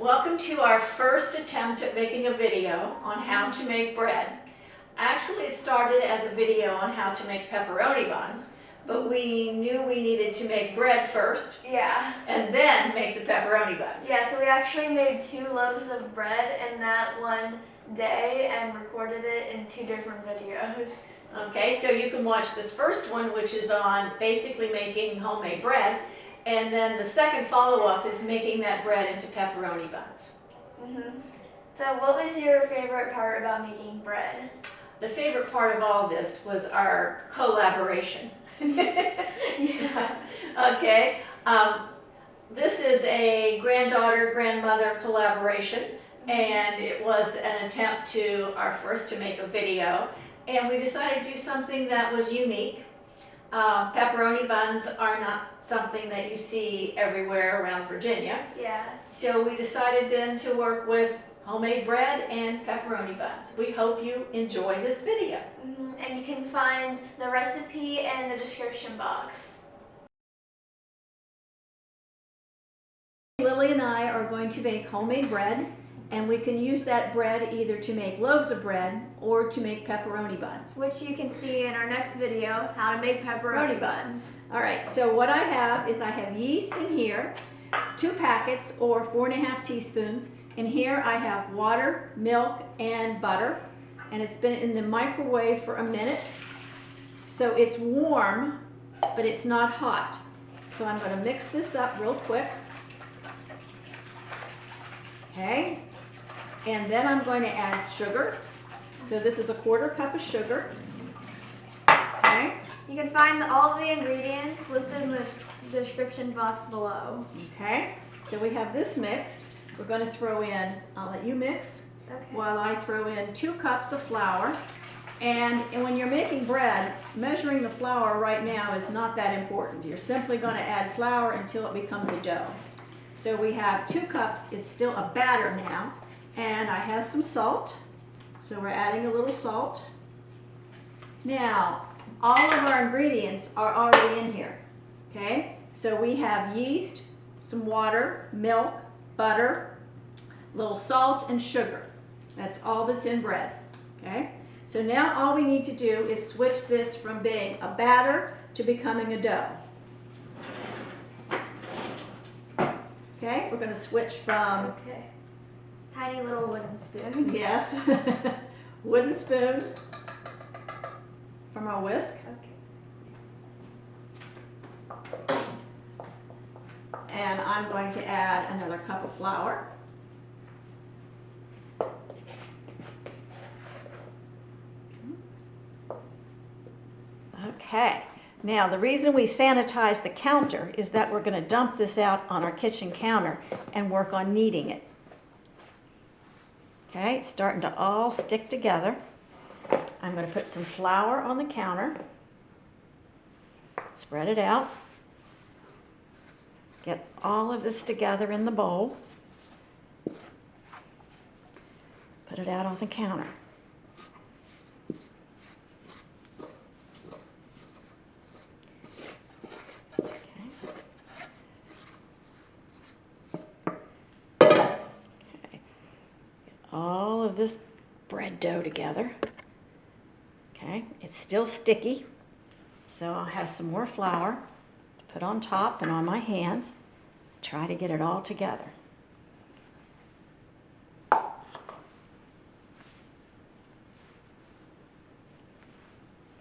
Welcome to our first attempt at making a video on how to make bread. Actually, it started as a video on how to make pepperoni buns, but we knew we needed to make bread first. Yeah. And then make the pepperoni buns. Yeah, so we actually made 2 loaves of bread in that one day and recorded it in 2 different videos. Okay, so you can watch this first one, which is on basically making homemade bread, and then the second follow-up is making that bread into pepperoni buns. So what was your favorite part about making bread? The favorite part of all this was our collaboration. Yeah. Okay, this is a granddaughter-grandmother collaboration, and it was an attempt to our first to make a video, and we decided to do something that was unique. Pepperoni buns are not something that you see everywhere around Virginia. Yeah. So we decided then to work with homemade bread and pepperoni buns. We hope you enjoy this video. And you can find the recipe in the description box. Lily and I are going to make homemade bread, and we can use that bread either to make loaves of bread or to make pepperoni buns. Which you can see in our next video, how to make pepperoni buns. All right, so what I have is I have yeast in here, 2 packets or 4½ teaspoons. In here I have water, milk, and butter, and it's been in the microwave for a minute. So it's warm, but it's not hot. So I'm going to mix this up real quick. Okay, and then I'm going to add sugar. So this is a 1/4 cup of sugar. Okay. You can find all the ingredients listed in the description box below. Okay, so we have this mixed. We're going to throw in, I'll let you mix, while I throw in 2 cups of flour. And when you're making bread, measuring the flour right now is not that important. You're simply going to add flour until it becomes a dough. So we have 2 cups, it's still a batter now, and I have some salt. So we're adding a little salt. Now, all of our ingredients are already in here, okay? So we have yeast, some water, milk, butter, a little salt, and sugar. That's all that's in bread, okay? So now all we need to do is switch this from being a batter to becoming a dough. Okay, we're going to switch from... Okay. Tiny little wooden spoon. Yes. Wooden spoon from our whisk. Okay. And I'm going to add another cup of flour. Okay. Now, the reason we sanitize the counter is that we're going to dump this out on our kitchen counter and work on kneading it. Okay, it's starting to all stick together. I'm going to put some flour on the counter, spread it out, get all of this together in the bowl, put it out on the counter. All of this bread dough together. Okay, it's still sticky, so I'll have some more flour to put on top and on my hands. Try to get it all together.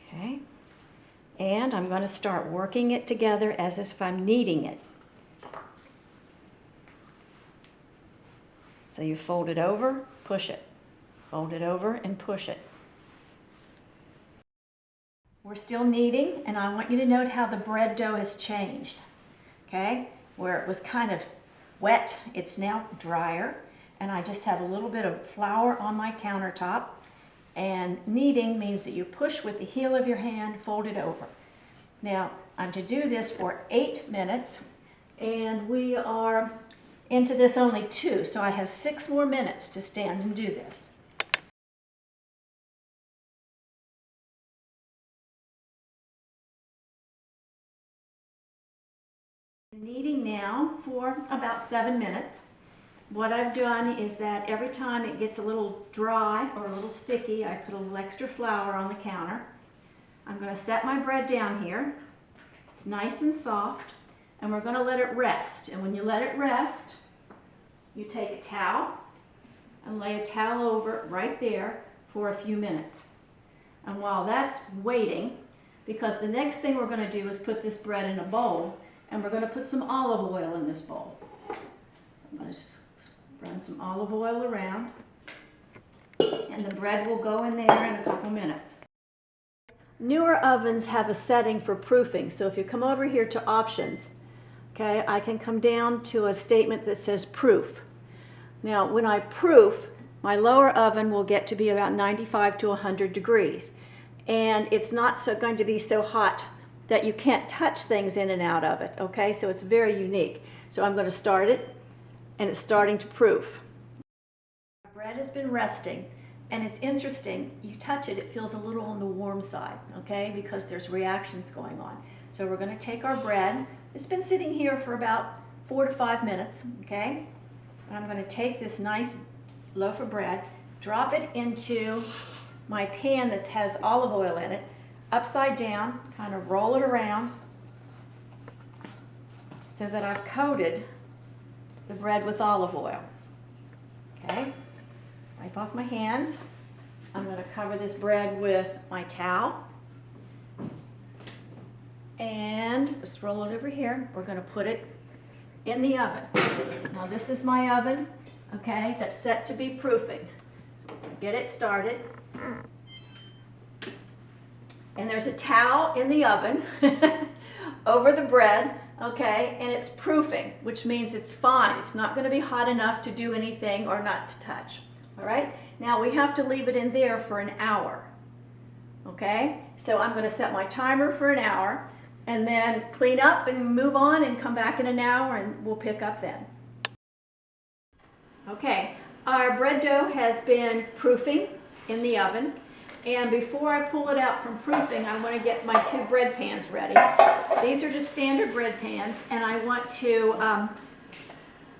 Okay, and I'm going to start working it together as if I'm kneading it. So you fold it over, push it. Fold it over and push it. We're still kneading, and I want you to note how the bread dough has changed. Okay, where it was kind of wet, it's now drier, and I just have a little bit of flour on my countertop. And kneading means that you push with the heel of your hand, fold it over. Now, I'm to do this for 8 minutes, and we are into this only 2, so I have 6 more minutes to stand and do this. Kneading now for about 7 minutes. what I've done is that every time it gets a little dry or a little sticky, I put a little extra flour on the counter. I'm going to set my bread down here. It's nice and soft, and we're going to let it rest. And when you let it rest, you take a towel and lay a towel over it right there for a few minutes. And while that's waiting, because the next thing we're going to do is put this bread in a bowl, and we're going to put some olive oil in this bowl. I'm going to just run some olive oil around, and the bread will go in there in a couple minutes. Newer ovens have a setting for proofing, so if you come over here to options, okay, I can come down to a statement that says proof. Now, when I proof, my lower oven will get to be about 95 to 100 degrees, and it's not going to be so hot that you can't touch things in and out of it, okay? So it's very unique. So I'm going to start it, and it's starting to proof. The bread has been resting, and it's interesting. You touch it, it feels a little on the warm side, okay? Because there's reactions going on. So we're going to take our bread. It's been sitting here for about 4 to 5 minutes, okay? And I'm going to take this nice loaf of bread, drop it into my pan that has olive oil in it, upside down, kind of roll it around so that I've coated the bread with olive oil. Okay, wipe off my hands. I'm going to cover this bread with my towel and just roll it over here. We're going to put it in the oven. Now this is my oven, okay, that's set to be proofing. So we're going to get it started. And there's a towel in the oven over the bread, okay, and it's proofing, which means it's fine. It's not going to be hot enough to do anything or not to touch, all right? Now we have to leave it in there for an hour, okay? So I'm going to set my timer for an hour and then clean up and move on and come back in an hour and we'll pick up then. Okay, our bread dough has been proofing in the oven. And before I pull it out from proofing, I want to get my 2 bread pans ready. These are just standard bread pans, and I want to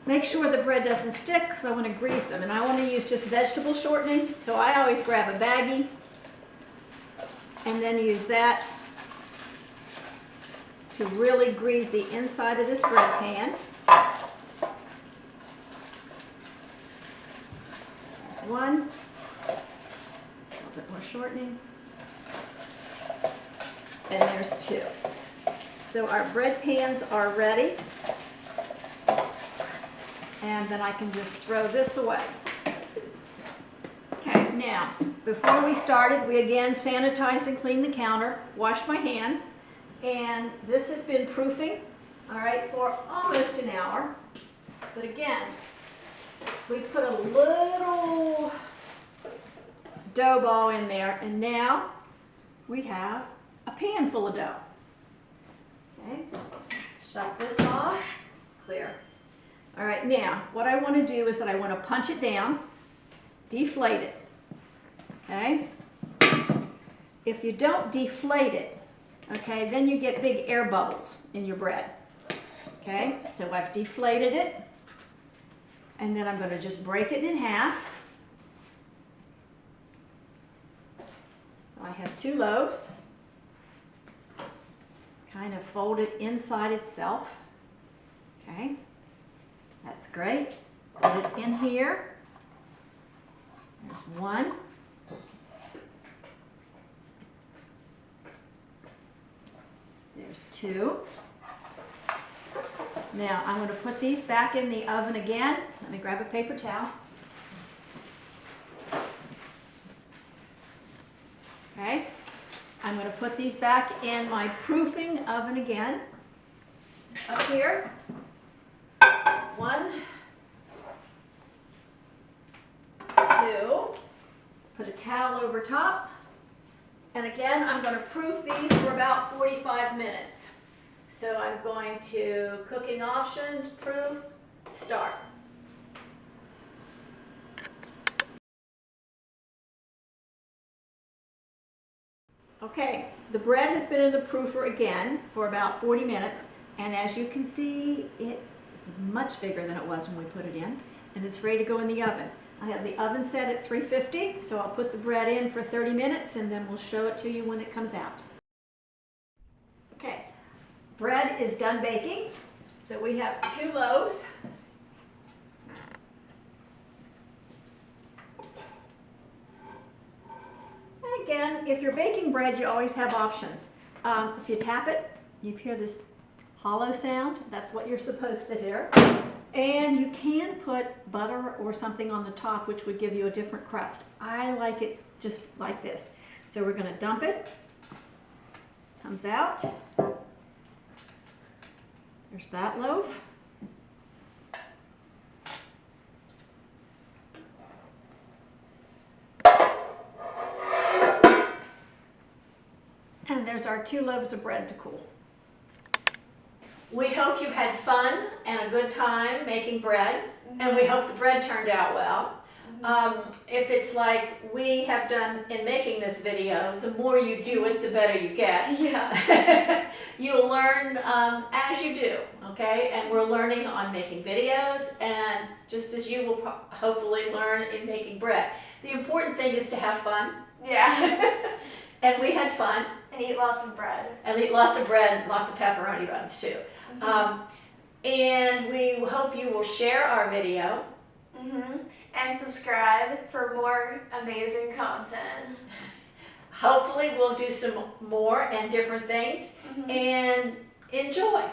make sure the bread doesn't stick because I want to grease them. And I want to use just vegetable shortening, so I always grab a baggie and then use that to really grease the inside of this bread pan. There's one. A bit more shortening, and there's 2. So our bread pans are ready, and then I can just throw this away. Okay, now before we started, we again sanitized and cleaned the counter, washed my hands, and this has been proofing, all right, for almost an hour. But again, we put a little dough ball in there, and now we have a pan full of dough. Okay, shut this off, clear. All right, now what I want to do is that I want to punch it down, deflate it. Okay, if you don't deflate it, okay, then you get big air bubbles in your bread. Okay, so I've deflated it, and then I'm going to just break it in half. I have 2 loaves, kind of folded inside itself. Okay, that's great. Put it in here. There's 1. There's 2. Now I'm going to put these back in the oven again. Let me grab a paper towel. Okay, I'm going to put these back in my proofing oven again. Up here, 1, 2, put a towel over top, and again I'm going to proof these for about 45 minutes. So I'm going to cooking options, proof, start. Okay, the bread has been in the proofer again for about 40 minutes, and as you can see, it is much bigger than it was when we put it in. and it's ready to go in the oven. I have the oven set at 350, so I'll put the bread in for 30 minutes and then we'll show it to you when it comes out. Okay, bread is done baking. So we have 2 loaves. And again, if you're baking bread, you always have options. If you tap it, you hear this hollow sound. That's what you're supposed to hear. And you can put butter or something on the top, which would give you a different crust. I like it just like this. So we're going to dump it. Comes out. There's that loaf. And there's our 2 loaves of bread to cool. We hope you had fun and a good time making bread, and we hope the bread turned out well. If it's like we have done in making this video, the more you do it, the better you get. Yeah. You'll learn as you do, okay? And we're learning on making videos, and just as you will hopefully learn in making bread. The important thing is to have fun. Yeah. And we had fun. And eat lots of bread. And eat lots of bread, lots of pepperoni buns too. And we hope you will share our video. And subscribe for more amazing content. Hopefully we'll do some more and different things. And enjoy.